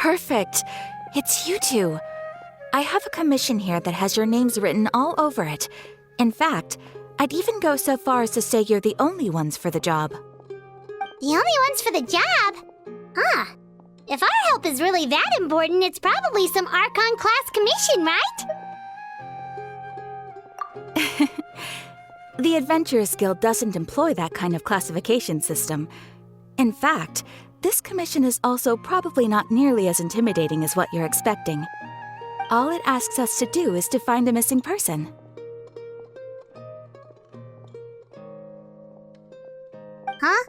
Perfect. It's you two. I have a commission here that has your names written all over it. In fact, I'd even go so far as to say you're the only ones for the job. The only ones for the job? Huh. If our help is really that important, it's probably some Archon class commission, right? The Adventurers Guild doesn't employ that kind of classification system. In fact, this commission is also probably not nearly as intimidating as what you're expecting. All it asks us to do is to find a missing person. Huh?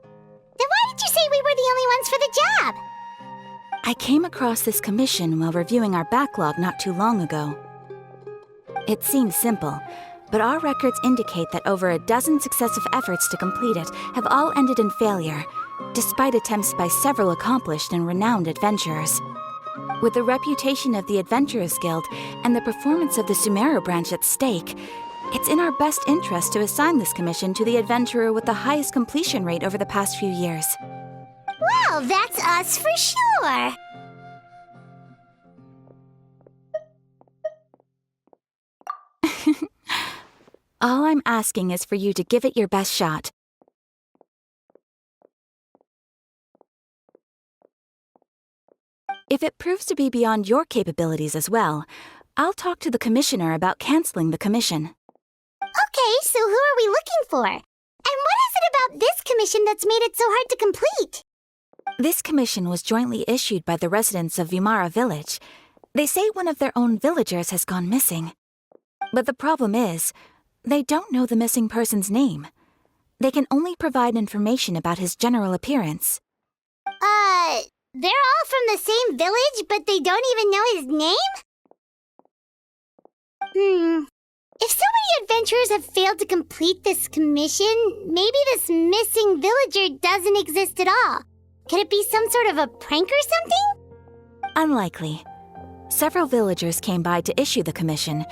Then why did you say we were the only ones for the job? I came across this commission while reviewing our backlog not too long ago. It seems simple, but our records indicate that over a dozen successive efforts to complete it have all ended in failure, despite attempts by several accomplished and renowned adventurers. With the reputation of the Adventurers Guild and the performance of the Sumeru branch at stake, it's in our best interest to assign this commission to the adventurer with the highest completion rate over the past few years. Well, that's us for sure. All I'm asking is for you to give it your best shot. If it proves to be beyond your capabilities as well, I'll talk to the commissioner about canceling the commission. Okay, so who are we looking for? And what is it about this commission that's made it so hard to complete? This commission was jointly issued by the residents of Vimara Village. They say one of their own villagers has gone missing. But the problem is, they don't know the missing person's name. They can only provide information about his general appearance. They're all from the same village, but they don't even know his name? If so many adventurers have failed to complete this commission, maybe this missing villager doesn't exist at all. Could it be some sort of a prank or something? Unlikely. Several villagers came by to issue the commission,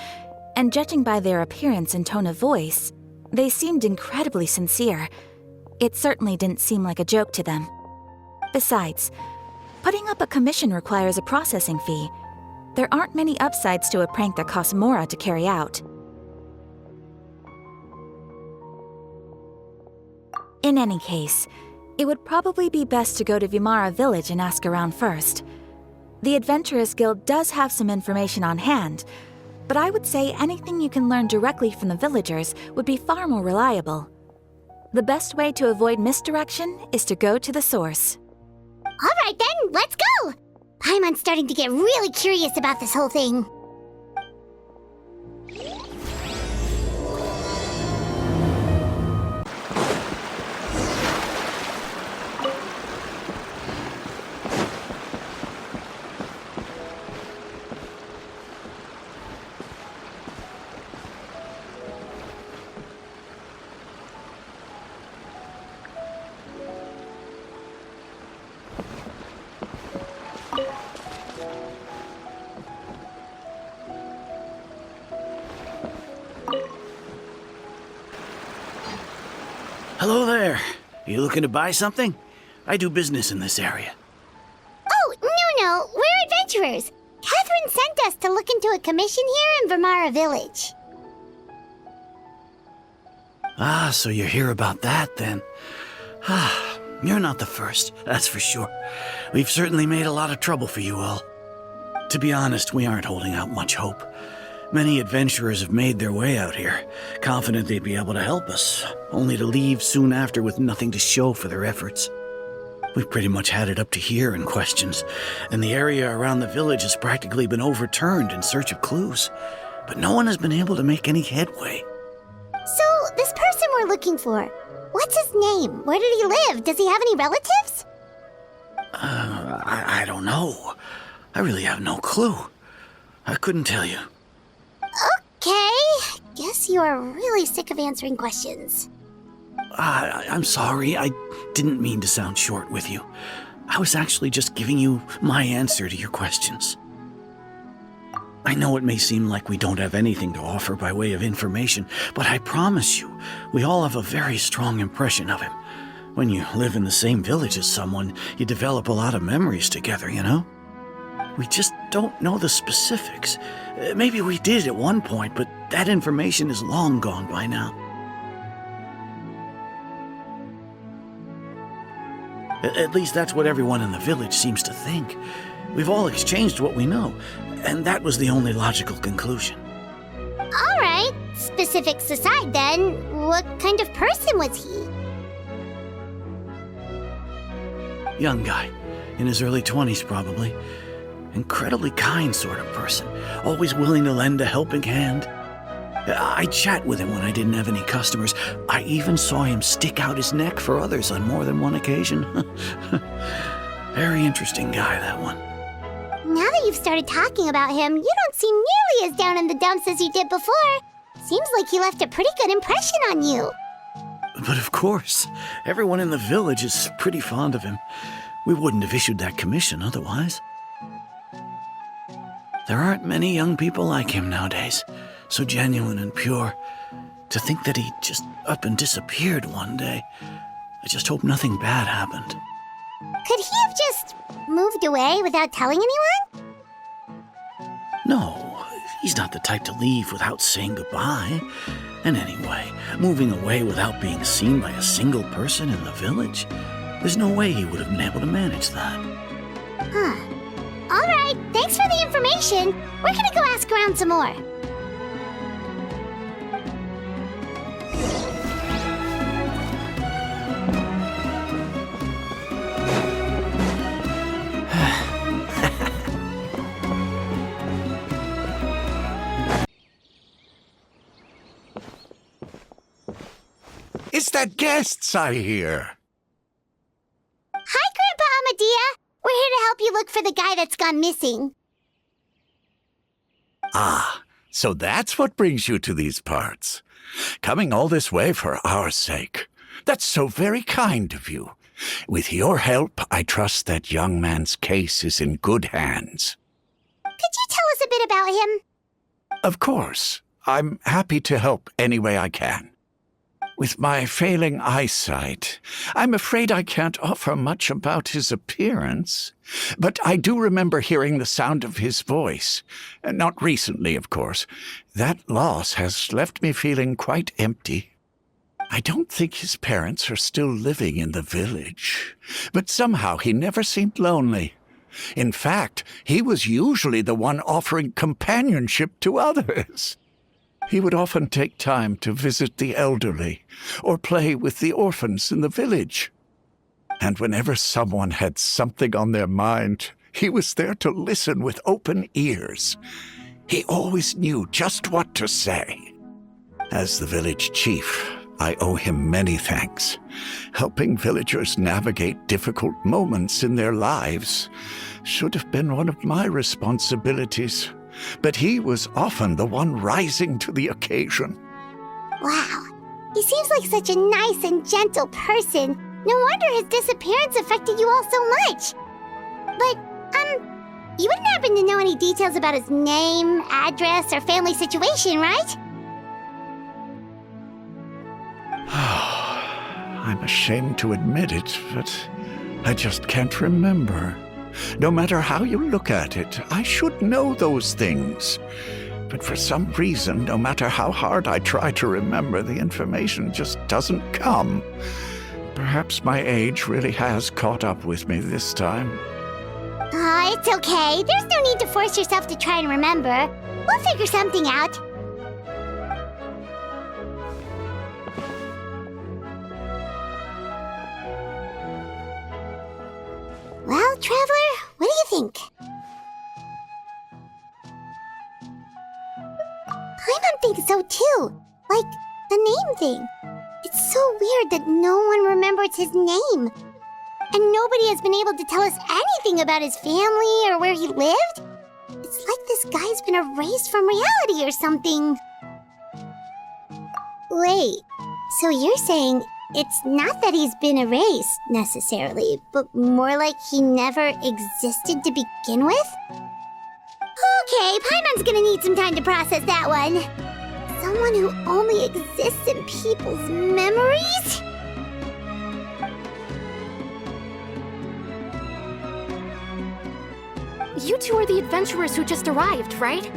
and judging by their appearance and tone of voice, they seemed incredibly sincere. It certainly didn't seem like a joke to them. Besides, putting up a commission requires a processing fee. There aren't many upsides to a prank that costs Mora to carry out. In any case, it would probably be best to go to Vimara Village and ask around first. The Adventurers Guild does have some information on hand, but I would say anything you can learn directly from the villagers would be far more reliable. The best way to avoid misdirection is to go to the source. All right then, let's go! Paimon's starting to get really curious about this whole thing. Hello there. You looking to buy something? I do business in this area. Oh, no, we're adventurers. Catherine sent us to look into a commission here in Vimara Village. Ah, so you're here about that then. You're not the first, that's for sure. We've certainly made a lot of trouble for you all. To be honest, we aren't holding out much hope. Many adventurers have made their way out here, confident they'd be able to help us, only to leave soon after with nothing to show for their efforts. We've pretty much had it up to here in questions, and the area around the village has practically been overturned in search of clues, but no one has been able to make any headway. So, this person we're looking for, what's his name? Where did he live? Does he have any relatives? I don't know. I really have no clue. I couldn't tell you. Okay, guess you are really sick of answering questions. I'm sorry, I didn't mean to sound short with you. I was actually just giving you my answer to your questions. I know it may seem like we don't have anything to offer by way of information, but I promise you, we all have a very strong impression of him. When you live in the same village as someone, you develop a lot of memories together, you know? We just don't know the specifics. Maybe we did at one point, but that information is long gone by now. At least that's what everyone in the village seems to think. We've all exchanged what we know, and that was the only logical conclusion. All right, specifics aside then, what kind of person was he? Young guy, in his early 20s probably. Incredibly kind sort of person, always willing to lend a helping hand. I chat with him when I didn't have any customers. I even saw him stick out his neck for others on more than one occasion. Very interesting guy, that one. Now that you've started talking about him, you don't seem nearly as down in the dumps as you did before. Seems like he left a pretty good impression on you. But of course, everyone in the village is pretty fond of him. We wouldn't have issued that commission otherwise. There aren't many young people like him nowadays, so genuine and pure. To think that he just up and disappeared one day. I just hope nothing bad happened. Could he have just moved away without telling anyone? No, he's not the type to leave without saying goodbye. And anyway, moving away without being seen by a single person in the village, there's no way he would have been able to manage that. Huh. All right, thanks for the information. We're gonna go ask around some more. It's the guests I hear. Hi, Grandpa Amadea. We're here to help you look for the guy that's gone missing. Ah, so that's what brings you to these parts. Coming all this way for our sake. That's so very kind of you. With your help, I trust that young man's case is in good hands. Could you tell us a bit about him? Of course. I'm happy to help any way I can. With my failing eyesight, I'm afraid I can't offer much about his appearance. But I do remember hearing the sound of his voice. Not recently, of course. That loss has left me feeling quite empty. I don't think his parents are still living in the village. But somehow he never seemed lonely. In fact, he was usually the one offering companionship to others. He would often take time to visit the elderly or play with the orphans in the village. And whenever someone had something on their mind, he was there to listen with open ears. He always knew just what to say. As the village chief, I owe him many thanks. Helping villagers navigate difficult moments in their lives should have been one of my responsibilities. But he was often the one rising to the occasion. Wow. He seems like such a nice and gentle person. No wonder his disappearance affected you all so much. But, you wouldn't happen to know any details about his name, address, or family situation, right? I'm ashamed to admit it, but I just can't remember. No matter how you look at it, I should know those things. But for some reason, no matter how hard I try to remember, the information just doesn't come. Perhaps my age really has caught up with me this time. It's okay. There's no need to force yourself to try and remember. We'll figure something out. Well, Traveler, what do you think? Paimon thinks so too. Like, the name thing. It's so weird that no one remembers his name. And nobody has been able to tell us anything about his family or where he lived. It's like this guy's been erased from reality or something. Wait, so you're saying it's not that he's been erased, necessarily, but more like he never existed to begin with? Okay, Paimon's gonna need some time to process that one. Someone who only exists in people's memories? you two are the adventurers who just arrived, right?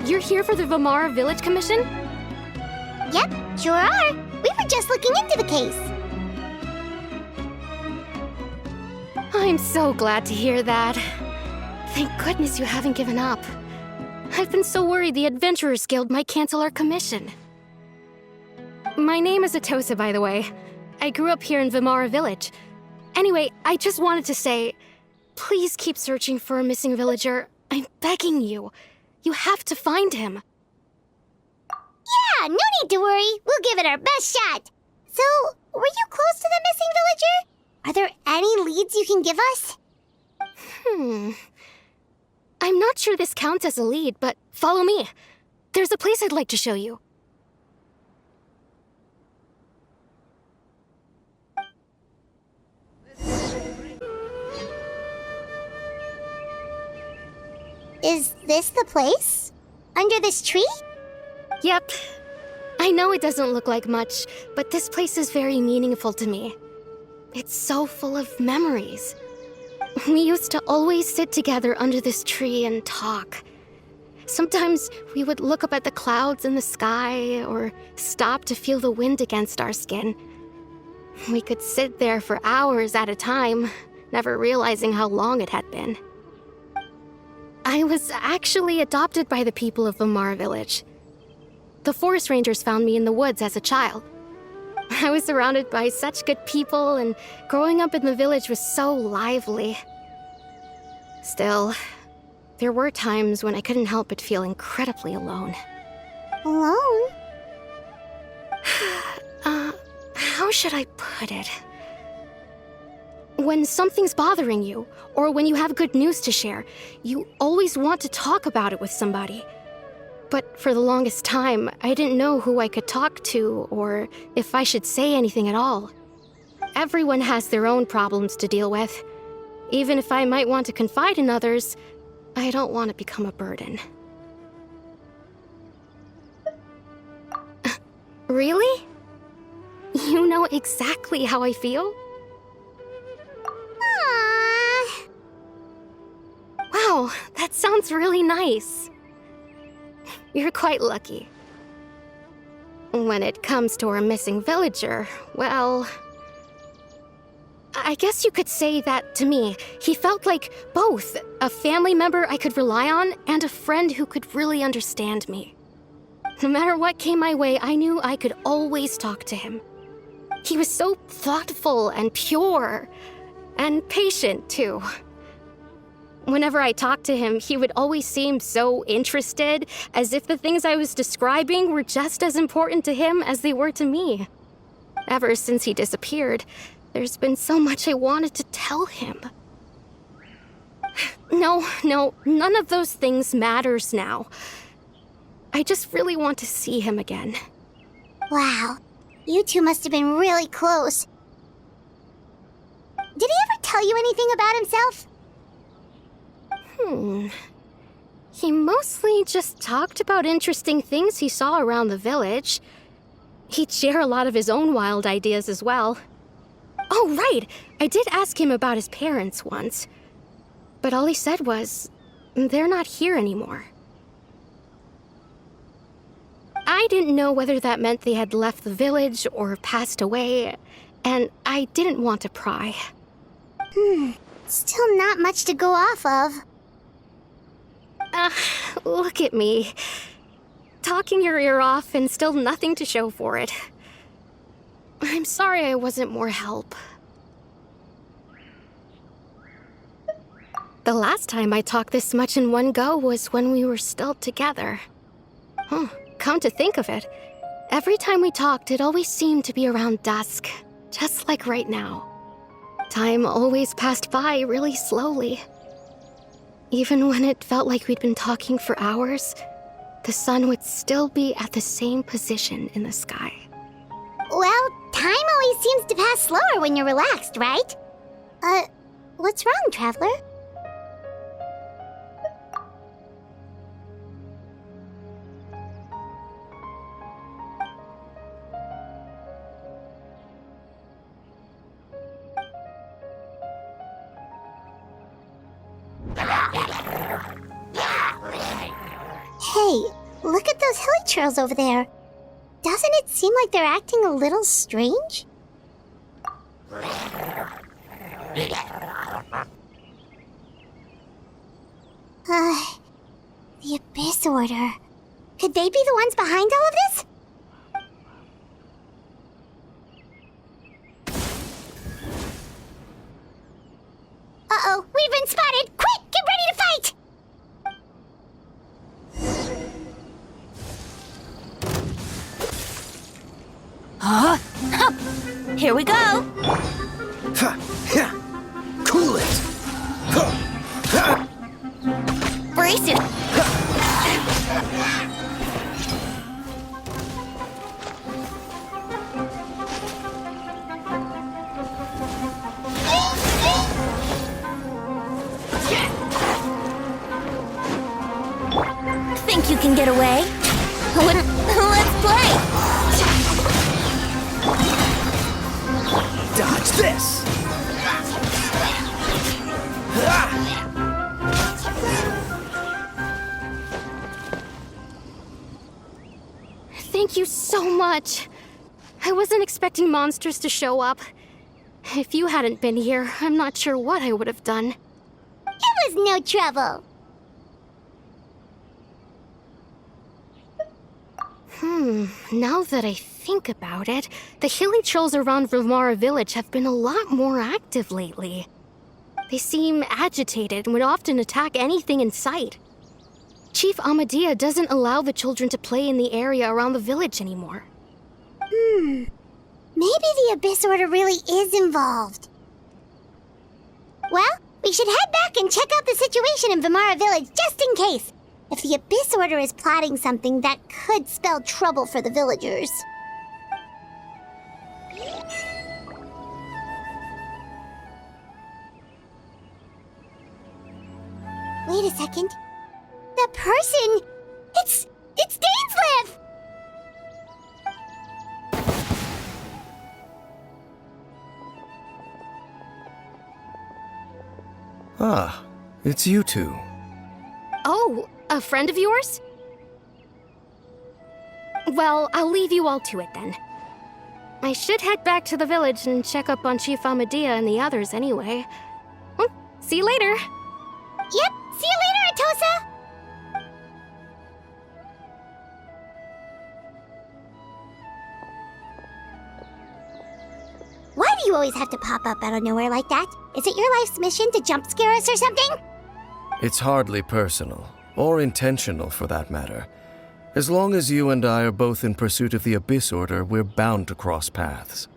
You're here for the Vamara Village Commission? Yep, sure are. We were just looking into the case. I'm so glad to hear that. Thank goodness you haven't given up. I've been so worried the Adventurers Guild might cancel our commission. My name is Atosa, by the way. I grew up here in Vamara Village. Anyway, I just wanted to say, please keep searching for a missing villager. I'm begging you. You have to find him. Yeah, no need to worry. We'll give it our best shot. So, were you close to the missing villager? Are there any leads you can give us? I'm not sure this counts as a lead, but follow me. There's a place I'd like to show you. Is this the place? Under this tree? Yep. I know it doesn't look like much, but this place is very meaningful to me. It's so full of memories. We used to always sit together under this tree and talk. Sometimes we would look up at the clouds in the sky or stop to feel the wind against our skin. We could sit there for hours at a time, never realizing how long it had been. I was actually adopted by the people of Vamara Village. The forest rangers found me in the woods as a child. I was surrounded by such good people, and growing up in the village was so lively. Still, there were times when I couldn't help but feel incredibly alone. Alone? How should I put it? When something's bothering you, or when you have good news to share, you always want to talk about it with somebody. But for the longest time, I didn't know who I could talk to, or if I should say anything at all. Everyone has their own problems to deal with. Even if I might want to confide in others, I don't want to become a burden. Really? You know exactly how I feel? Aww. Wow, that sounds really nice. You're quite lucky. When it comes to our missing villager, well, I guess you could say that to me. He felt like both a family member I could rely on and a friend who could really understand me. No matter what came my way, I knew I could always talk to him. He was so thoughtful and pure, and patient, too. Whenever I talked to him, he would always seem so interested, as if the things I was describing were just as important to him as they were to me. Ever since he disappeared, there's been so much I wanted to tell him. No, none of those things matters now. I just really want to see him again. Wow, you two must have been really close. Did he ever tell you anything about himself? He mostly just talked about interesting things he saw around the village. He'd share a lot of his own wild ideas as well. Oh, right! I did ask him about his parents once. But all he said was, they're not here anymore. I didn't know whether that meant they had left the village or passed away, and I didn't want to pry. Still not much to go off of. Look at me. Talking your ear off and still nothing to show for it. I'm sorry I wasn't more help. The last time I talked this much in one go was when we were still together. Come to think of it, every time we talked, it always seemed to be around dusk, just like right now. Time always passed by really slowly. Even when it felt like we'd been talking for hours, the sun would still be at the same position in the sky. Well, time always seems to pass slower when you're relaxed, right? What's wrong, Traveler? Hey, look at those hilichurls over there. Doesn't it seem like they're acting a little strange? The Abyss Order. Could they be the ones behind all of this? Uh-oh, we've been spotted! Quick, get ready to fight! Here we go! Cool it! Brace it! Think you can get away? Let's play! Dodge this! Thank you so much. I wasn't expecting monsters to show up. If you hadn't been here, I'm not sure what I would have done. It was no trouble. Now that I think about it, the hilichurls around Vimara village have been a lot more active lately. They seem agitated and would often attack anything in sight. Chief Amadea doesn't allow the children to play in the area around the village anymore. Maybe the Abyss Order really is involved. Well, we should head back and check out the situation in Vimara village just in case. If the Abyss Order is plotting something that could spell trouble for the villagers. Wait a second. That person... It's Dainslev! Ah, it's you two. Oh, a friend of yours? Well, I'll leave you all to it then. I should head back to the village and check up on Chief Amadea and the others anyway. Well, see you later. Yep, see you later, Atosa! Why do you always have to pop up out of nowhere like that? Is it your life's mission to jump scare us or something? It's hardly personal, or intentional for that matter. As long as you and I are both in pursuit of the Abyss Order, we're bound to cross paths.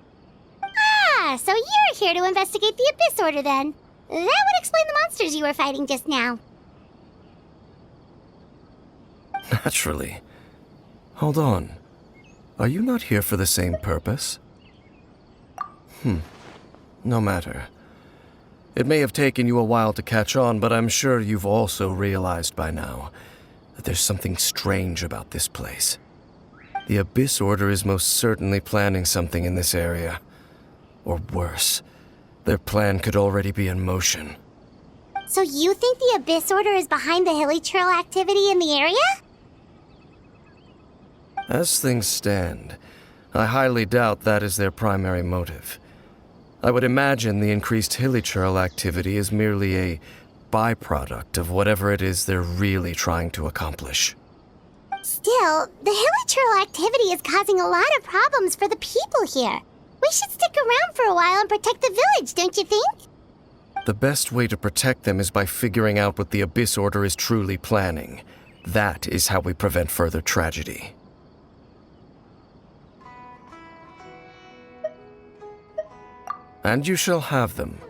Ah, so you're here to investigate the Abyss Order then. That would explain the monsters you were fighting just now. Naturally. Hold on. Are you not here for the same purpose? No matter. It may have taken you a while to catch on, but I'm sure you've also realized by now that there's something strange about this place. The Abyss Order is most certainly planning something in this area. Or worse, their plan could already be in motion. So you think the Abyss Order is behind the hilichurl activity in the area? As things stand, I highly doubt that is their primary motive. I would imagine the increased hilichurl activity is merely a byproduct of whatever it is they're really trying to accomplish. Still, the hilichurl activity is causing a lot of problems for the people here. We should stick around for a while and protect the village, don't you think? The best way to protect them is by figuring out what the Abyss Order is truly planning. That is how we prevent further tragedy. And you shall have them.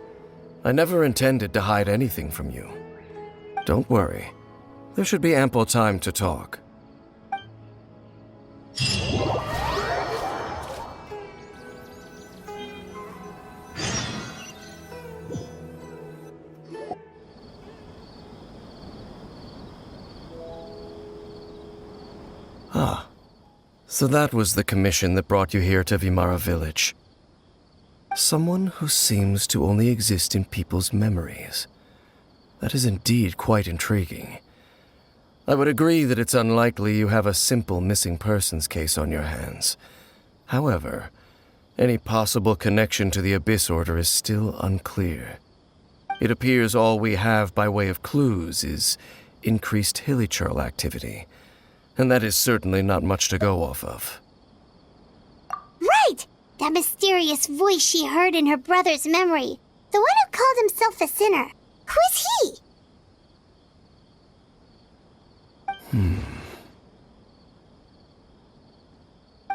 I never intended to hide anything from you. Don't worry. There should be ample time to talk. Ah, so that was the commission that brought you here to Vimara village. Someone who seems to only exist in people's memories. That is indeed quite intriguing. I would agree that it's unlikely you have a simple missing persons case on your hands. However, any possible connection to the Abyss Order is still unclear. It appears all we have by way of clues is increased hilichurl activity, and that is certainly not much to go off of. Right! That mysterious voice she heard in her brother's memory. The one who called himself a sinner. Who is he?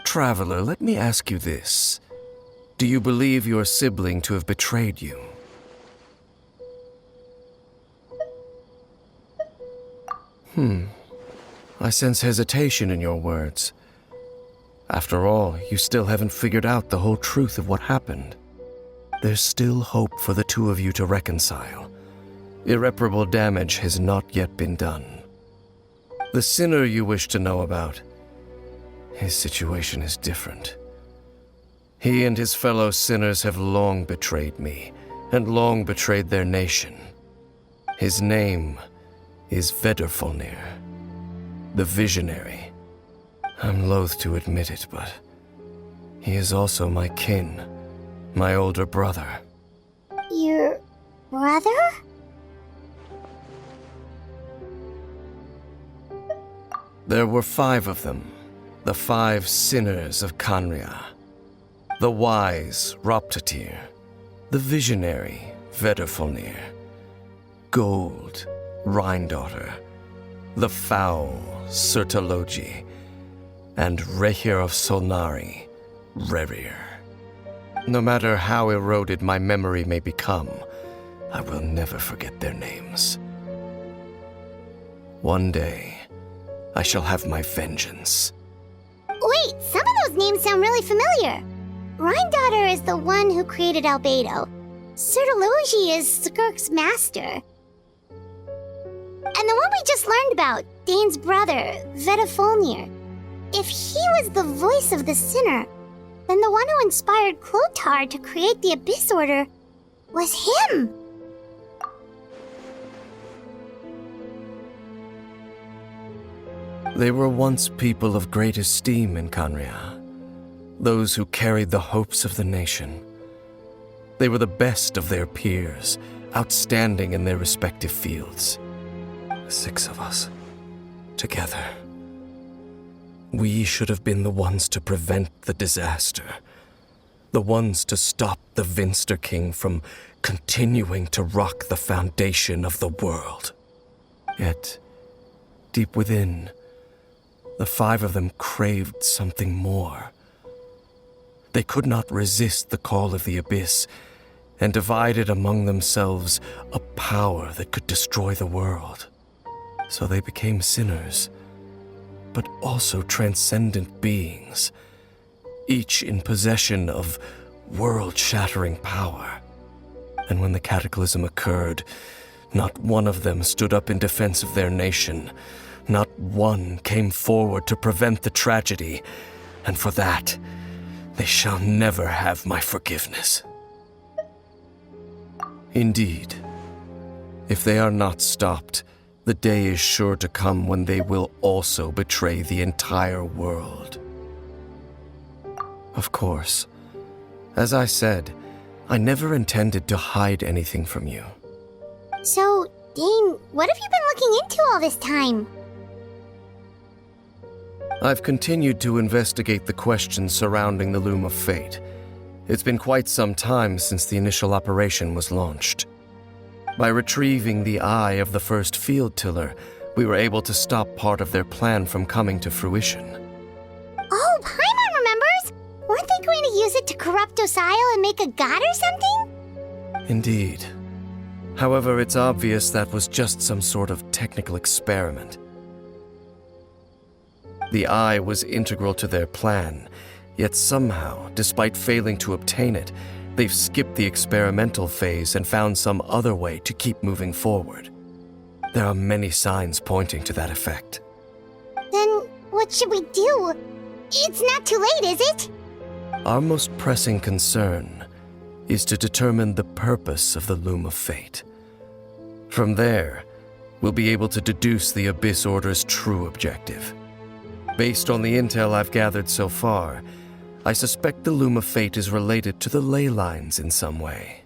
Traveler, let me ask you this. Do you believe your sibling to have betrayed you? I sense hesitation in your words. After all, you still haven't figured out the whole truth of what happened. There's still hope for the two of you to reconcile. Irreparable damage has not yet been done. The sinner you wish to know about, his situation is different. He and his fellow sinners have long betrayed me, and long betrayed their nation. His name is Vedrfolnir, the Visionary. I'm loath to admit it, but he is also my kin, my older brother. Your brother? There were 5 of them, the 5 sinners of Khaenri'ah. The wise Roptatyr, the visionary Vedrfolnir, Gold Rhine-daughter, the foul Sertologi, and Rehir of Solnari, Rerir. No matter how eroded my memory may become, I will never forget their names. One day, I shall have my vengeance. Wait, some of those names sound really familiar. Rhine-daughter is the one who created Albedo. Sertologi is Skirk's master. And the one we just learned about, Dain's brother, Vedrfolnir. If he was the voice of the sinner, then the one who inspired Clothar to create the Abyss Order was him. They were once people of great esteem in Khaenri'ah, those who carried the hopes of the nation. They were the best of their peers, outstanding in their respective fields. The 6 of us, together. We should have been the ones to prevent the disaster, the ones to stop the Vinster King from continuing to rock the foundation of the world. Yet, deep within, the 5 of them craved something more. They could not resist the call of the Abyss, and divided among themselves a power that could destroy the world. So they became sinners, but also transcendent beings, each in possession of world-shattering power. And when the cataclysm occurred, not one of them stood up in defense of their nation. Not one came forward to prevent the tragedy, and for that, they shall never have my forgiveness. Indeed, if they are not stopped, the day is sure to come when they will also betray the entire world. Of course, as I said, I never intended to hide anything from you. So, Dain, what have you been looking into all this time? I've continued to investigate the questions surrounding the Loom of Fate. It's been quite some time since the initial operation was launched. By retrieving the eye of the first field tiller, we were able to stop part of their plan from coming to fruition. Oh, Paimon remembers! Weren't they going to use it to corrupt Osial and make a god or something? Indeed. However, it's obvious that was just some sort of technical experiment. The eye was integral to their plan, yet somehow, despite failing to obtain it, they've skipped the experimental phase and found some other way to keep moving forward. There are many signs pointing to that effect. Then what should we do? It's not too late, is it? Our most pressing concern is to determine the purpose of the Loom of Fate. From there, we'll be able to deduce the Abyss Order's true objective. Based on the intel I've gathered so far, I suspect the Loom of Fate is related to the ley lines in some way.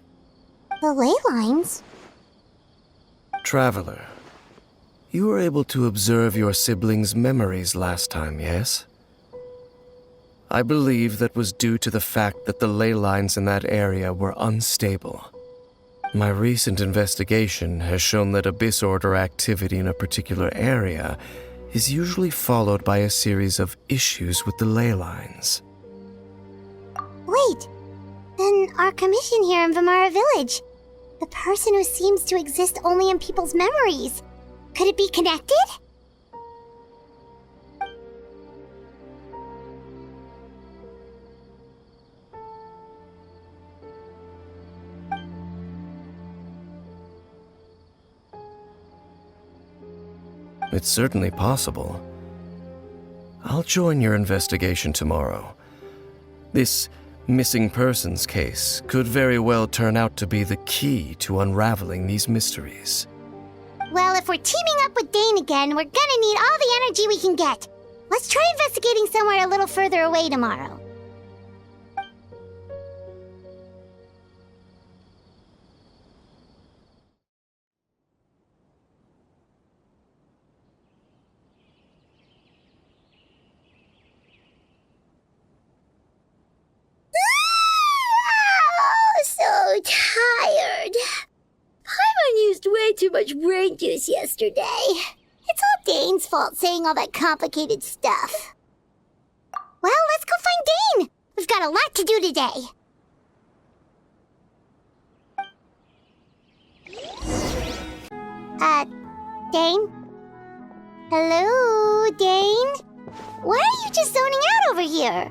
The ley lines? Traveler, you were able to observe your siblings' memories last time, yes? I believe that was due to the fact that the ley lines in that area were unstable. My recent investigation has shown that Abyss Order activity in a particular area is usually followed by a series of issues with the ley lines. Wait, then our commission here in Vimara Village, the person who seems to exist only in people's memories, could it be connected? It's certainly possible. I'll join your investigation tomorrow. This missing persons case could very well turn out to be the key to unraveling these mysteries. Well, if we're teaming up with Dain again, we're gonna need all the energy we can get. Let's try investigating somewhere a little further away tomorrow. So tired. Paimon used way too much brain juice yesterday. It's all Dain's fault saying all that complicated stuff. Well, let's go find Dain. We've got a lot to do today. Dain? Hello, Dain? Why are you just zoning out over here?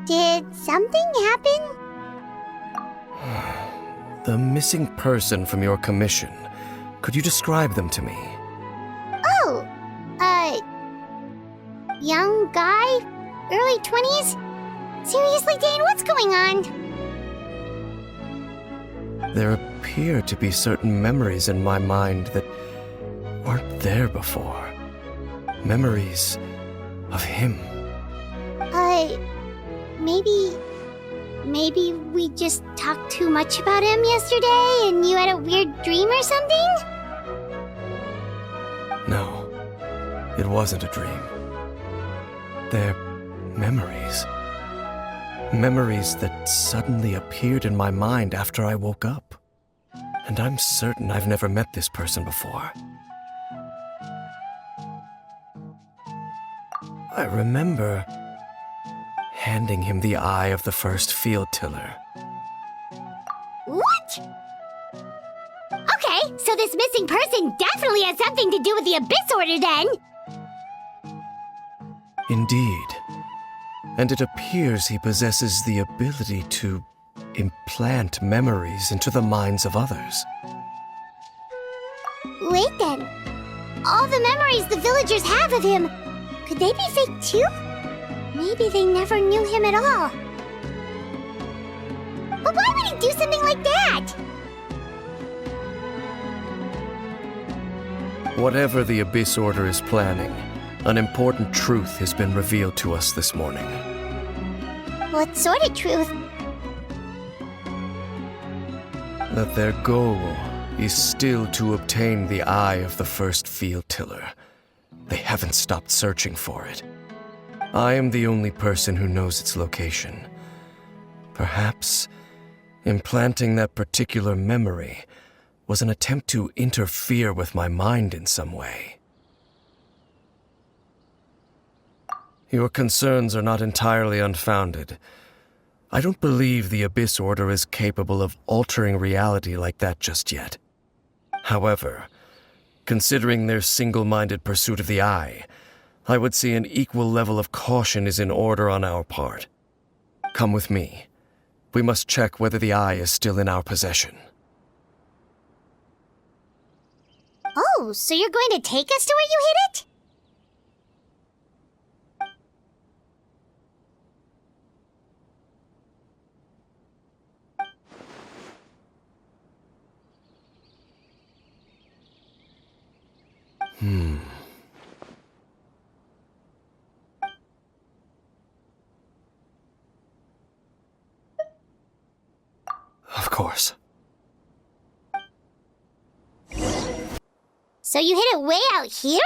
Did something happen? The missing person from your commission. Could you describe them to me? Oh, young guy? Early 20s? Seriously, Dain, what's going on? There appear to be certain memories in my mind that weren't there before. Memories of him. Maybe we just talked too much about him yesterday and you had a weird dream or something? No, it wasn't a dream. They're memories. Memories that suddenly appeared in my mind after I woke up. And I'm certain I've never met this person before. I remember handing him the eye of the first field tiller. What? Okay, so this missing person definitely has something to do with the Abyss Order then. Indeed. And it appears he possesses the ability to implant memories into the minds of others. Wait then. All the memories the villagers have of him, could they be fake too? Maybe they never knew him at all. But why would he do something like that? Whatever the Abyss Order is planning, an important truth has been revealed to us this morning. What sort of truth? That their goal is still to obtain the eye of the first field tiller. They haven't stopped searching for it. I am the only person who knows its location. Perhaps implanting that particular memory was an attempt to interfere with my mind in some way. Your concerns are not entirely unfounded. I don't believe the Abyss Order is capable of altering reality like that just yet. However, considering their single-minded pursuit of the eye, I would say an equal level of caution is in order on our part. Come with me. We must check whether the eye is still in our possession. Oh, so you're going to take us to where you hid it? Of course. So you hid it way out here?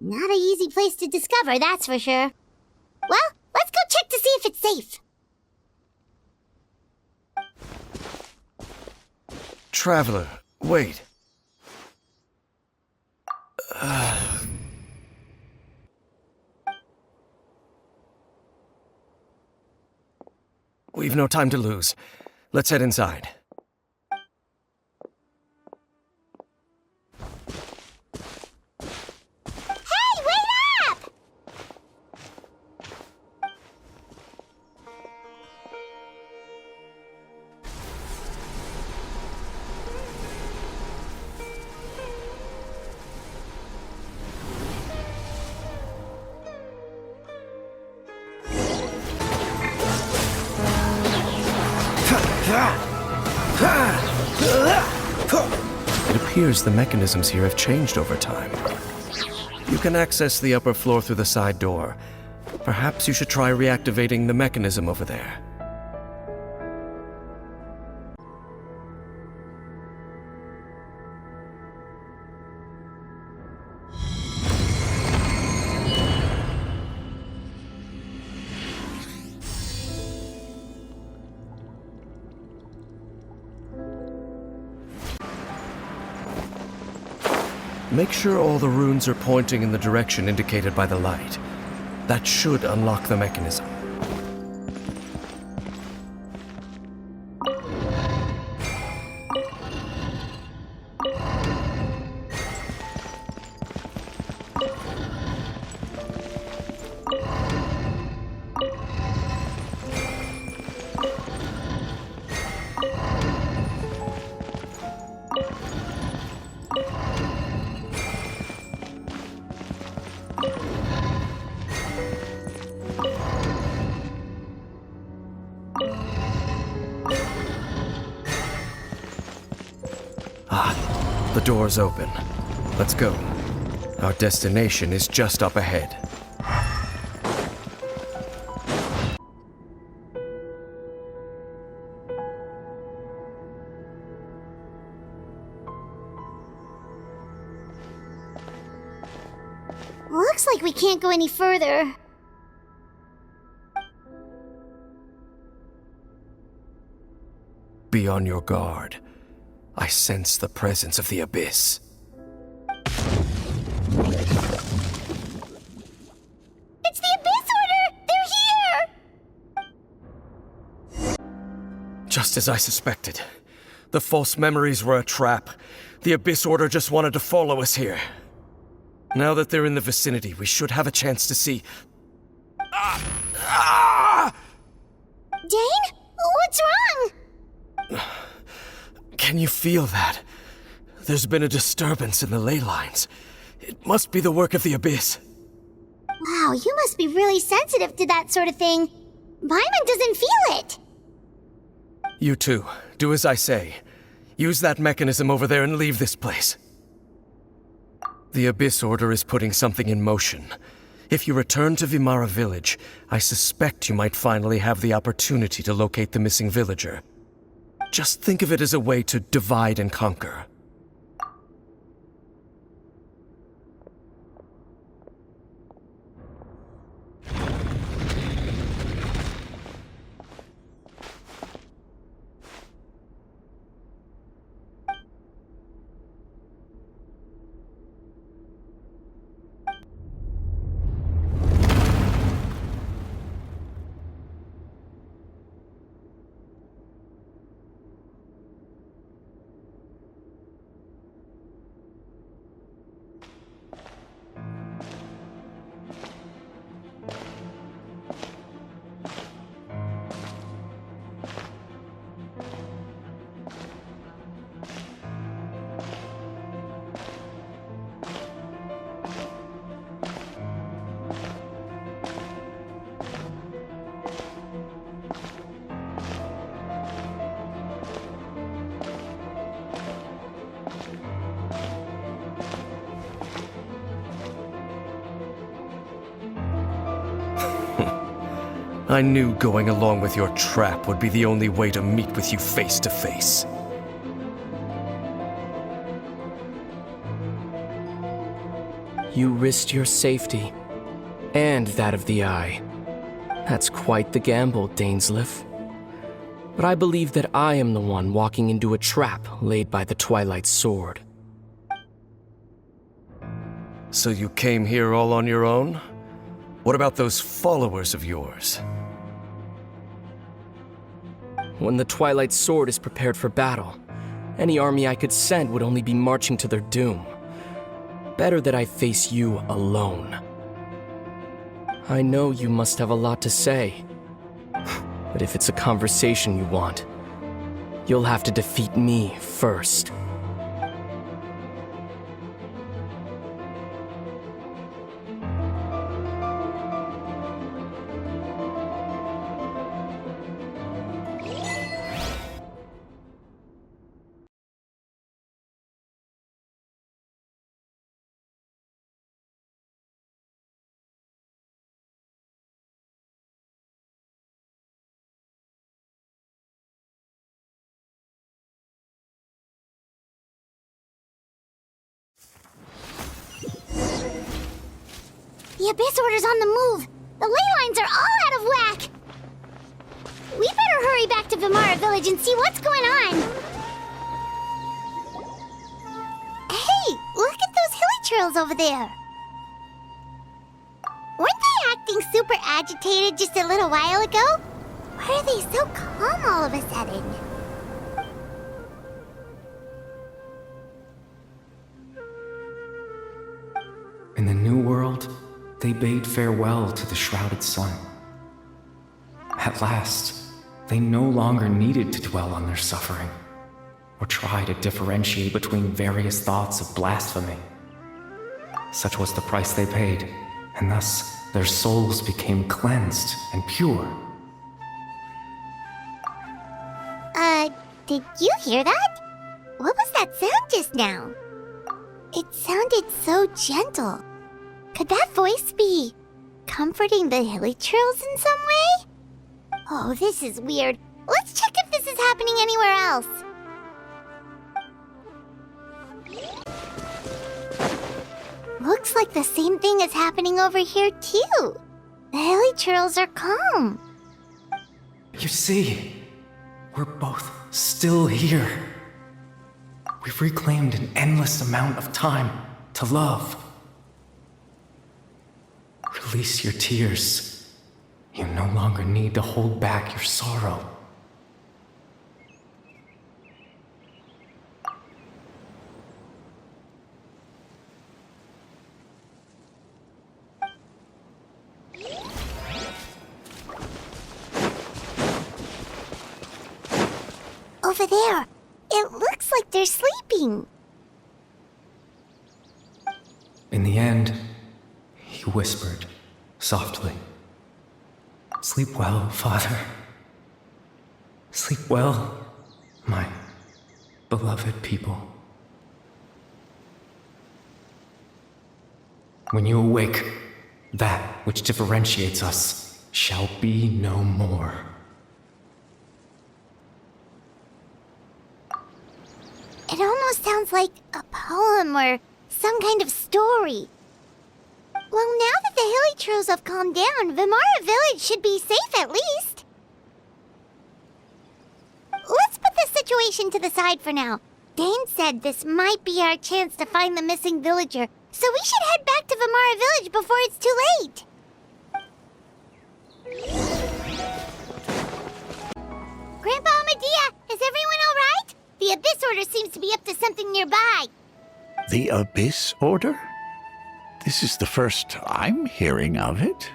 Not an easy place to discover, that's for sure. Well, let's go check to see if it's safe. Traveler, wait. We've no time to lose. Let's head inside. Hey, wait up! It appears the mechanisms here have changed over time. You can access the upper floor through the side door. Perhaps you should try reactivating the mechanism over there. Make sure all the runes are pointing in the direction indicated by the light. That should unlock the mechanism. The door's open. Let's go. Our destination is just up ahead. Looks like we can't go any further. Be on your guard. I sense the presence of the Abyss. It's the Abyss Order! They're here! Just as I suspected. The false memories were a trap. The Abyss Order just wanted to follow us here. Now that they're in the vicinity, we should have a chance to see... Dain? What's wrong? Can you feel that? There's been a disturbance in the ley lines. It must be the work of the Abyss. Wow, you must be really sensitive to that sort of thing. Paimon doesn't feel it. You too. Do as I say. Use that mechanism over there and leave this place. The Abyss Order is putting something in motion. If you return to Vimara Village, I suspect you might finally have the opportunity to locate the missing villager. Just think of it as a way to divide and conquer. I knew going along with your trap would be the only way to meet with you face to face. You risked your safety, and that of the Eye. That's quite the gamble, Dainsleif. But I believe that I am the one walking into a trap laid by the Twilight Sword. So you came here all on your own? What about those followers of yours? When the Twilight Sword is prepared for battle, any army I could send would only be marching to their doom. Better that I face you alone. I know you must have a lot to say. But if it's a conversation you want, you'll have to defeat me first. The Abyss Order's on the move. The ley lines are all out of whack. We better hurry back to Vimara Village and see what's going on. Hey, look at those hilly trails over there. Weren't they acting super agitated just a little while ago? Why are they so calm all of a sudden? In the New World, they bade farewell to the shrouded sun. At last, they no longer needed to dwell on their suffering, or try to differentiate between various thoughts of blasphemy. Such was the price they paid, and thus their souls became cleansed and pure. Did you hear that? What was that sound just now? It sounded so gentle. Could that voice be comforting the hilly trails in some way? Oh, this is weird. Let's check if this is happening anywhere else. Looks like the same thing is happening over here too. The hilly trails are calm. You see, we're both still here. We've reclaimed an endless amount of time to love. Release your tears. You no longer need to hold back your sorrow. Over there. It looks like they're sleeping. In the end, he whispered softly, "Sleep well, Father. Sleep well, my beloved people. When you awake, that which differentiates us shall be no more." It almost sounds like a poem or some kind of story. Well, now that the hilly trails have calmed down, Vimara Village should be safe at least. Let's put this situation to the side for now. Dain said this might be our chance to find the missing villager, so we should head back to Vimara Village before it's too late. Grandpa Medea, is everyone all right? The Abyss Order seems to be up to something nearby. The Abyss Order? This is the first I'm hearing of it.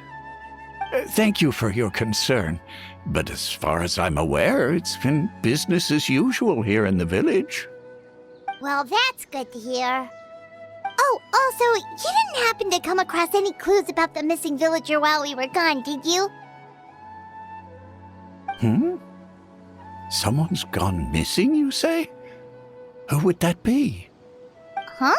Thank you for your concern, but as far as I'm aware, it's been business as usual here in the village. Well, that's good to hear. Oh, also, you didn't happen to come across any clues about the missing villager while we were gone, did you? Someone's gone missing, you say? Who would that be? Huh?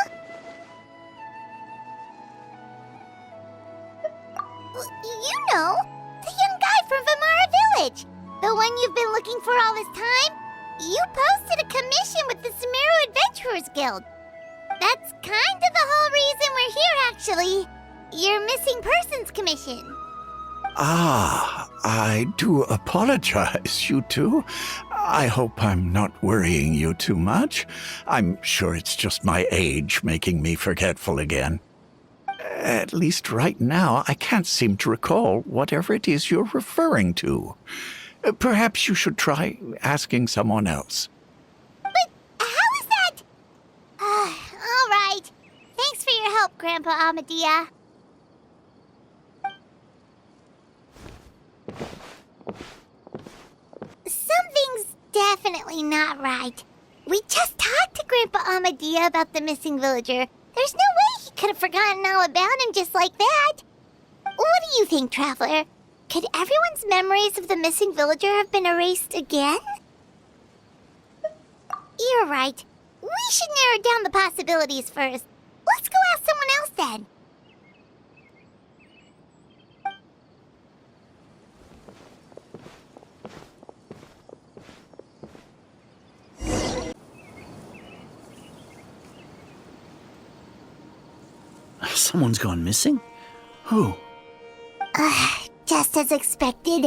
You know, the young guy from one you've been looking for all this time? You posted a commission with the Sumeru Adventurers Guild. That's kind of the whole reason we're here, actually. Your missing persons commission. Ah, I do apologize, you two. I hope I'm not worrying you too much. I'm sure it's just my age making me forgetful again. At least right now, I can't seem to recall whatever it is you're referring to. Perhaps you should try asking someone else. But how is that? All right. Thanks for your help, Grandpa Amadia. Something's definitely not right. We just talked to Grandpa Amadia about the missing villager. There's no way he could have forgotten all about him just like that. What do you think, Traveler? Could everyone's memories of the missing villager have been erased again? You're right. We should narrow down the possibilities first. Let's go ask someone else then. Someone's gone missing? Who? Just as expected.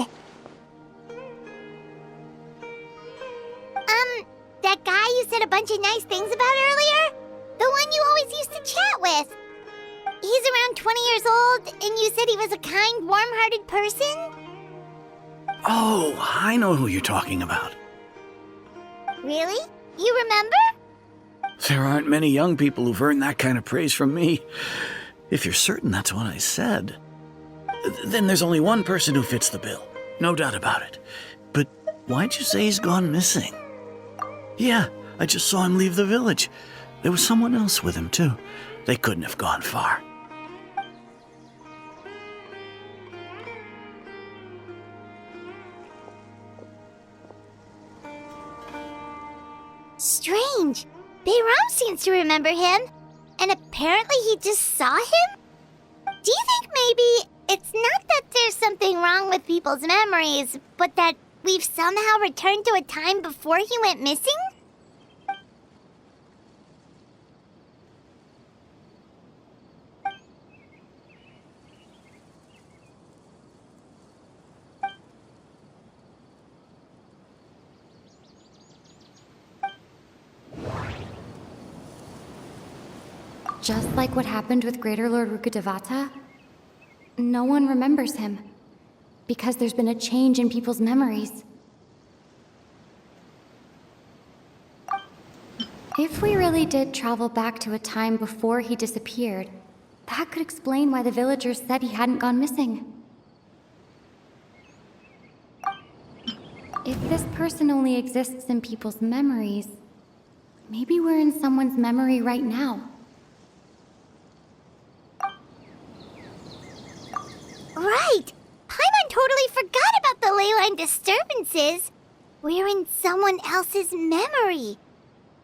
That guy you said a bunch of nice things about earlier? The one you always used to chat with. He's around 20 years old, and you said he was a kind, warm-hearted person? Oh, I know who you're talking about. Really? You remember? There aren't many young people who've earned that kind of praise from me. If you're certain that's what I said, then there's only one person who fits the bill. No doubt about it. But why'd you say he's gone missing? Yeah, I just saw him leave the village. There was someone else with him, too. They couldn't have gone far. Strange. Bayram seems to remember him, and apparently he just saw him? Do you think maybe it's not that there's something wrong with people's memories, but that we've somehow returned to a time before he went missing? Just like what happened with Greater Lord Rukkhadevata, no one remembers him, because there's been a change in people's memories. If we really did travel back to a time before he disappeared, that could explain why the villagers said he hadn't gone missing. If this person only exists in people's memories, maybe we're in someone's memory right now. Right! Paimon totally forgot about the leyline disturbances. We're in someone else's memory.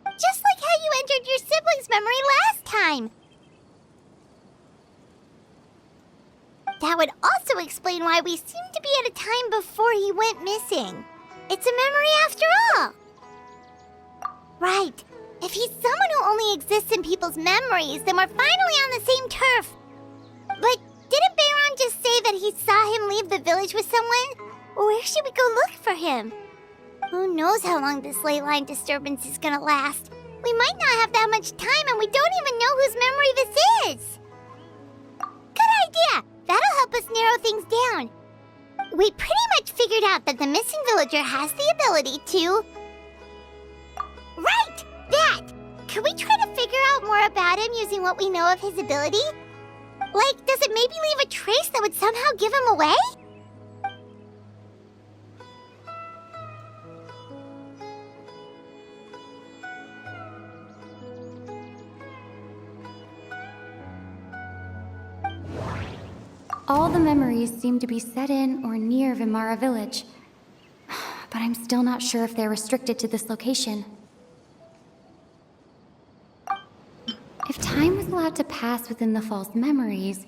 Just like how you entered your sibling's memory last time. That would also explain why we seem to be at a time before he went missing. It's a memory after all. Right. If he's someone who only exists in people's memories, then we're finally on the same turf. But didn't Bayron just say that he saw him leave the village with someone? Where should we go look for him? Who knows how long this ley line disturbance is gonna last? We might not have that much time, and we don't even know whose memory this is. Good idea! That'll help us narrow things down. We pretty much figured out that the missing villager has the ability to... Right! That! Could we try to figure out more about him using what we know of his ability? Like, does it maybe leave a trace that would somehow give him away? All the memories seem to be set in or near Vimara village, but I'm still not sure if they're restricted to this location. If time was allowed to pass within the false memories,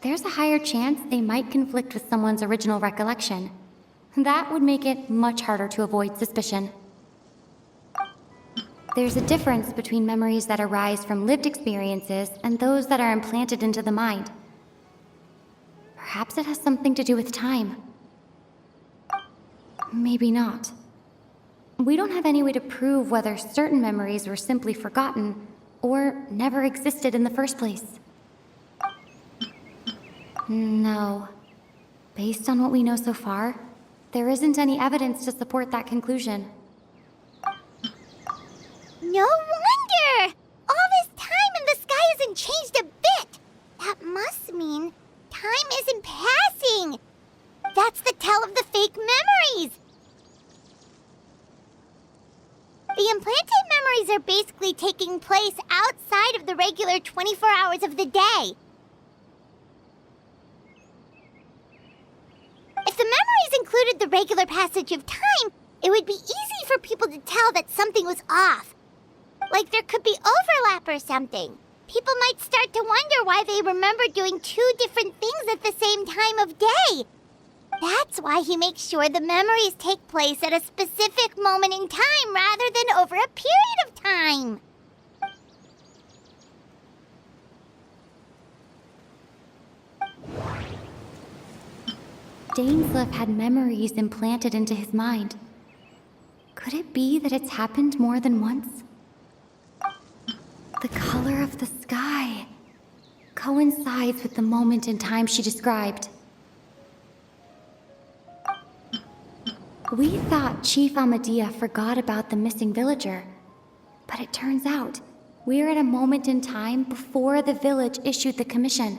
there's a higher chance they might conflict with someone's original recollection. That would make it much harder to avoid suspicion. There's a difference between memories that arise from lived experiences and those that are implanted into the mind. Perhaps it has something to do with time. Maybe not. We don't have any way to prove whether certain memories were simply forgotten or never existed in the first place. No. Based on what we know so far, there isn't any evidence to support that conclusion. No wonder! All this time and the sky hasn't changed a bit! That must mean time isn't passing! That's the tell of the fake memories! The implanted memories are basically taking place outside of the regular 24 hours of the day. If the memories included the regular passage of time, it would be easy for people to tell that something was off. Like there could be overlap or something. People might start to wonder why they remember doing two different things at the same time of day. That's why he makes sure the memories take place at a specific moment in time rather than over a period of time. Dainsleif had memories implanted into his mind. Could it be that it's happened more than once? The color of the sky coincides with the moment in time she described. We thought Chief Amadea forgot about the missing villager, but it turns out we're at a moment in time before the village issued the commission.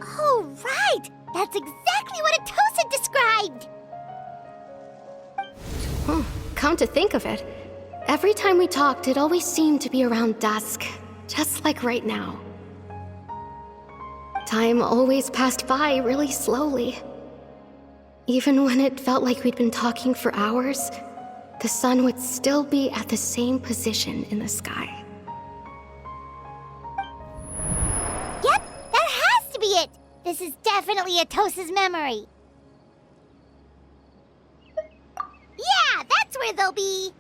Oh, right! That's exactly what Atosa described! Come to think of it, every time we talked, it always seemed to be around dusk, just like right now. Time always passed by really slowly. Even when it felt like we'd been talking for hours, the sun would still be at the same position in the sky. Yep, that has to be it! This is definitely Atosa's memory. Yeah, that's where they'll be.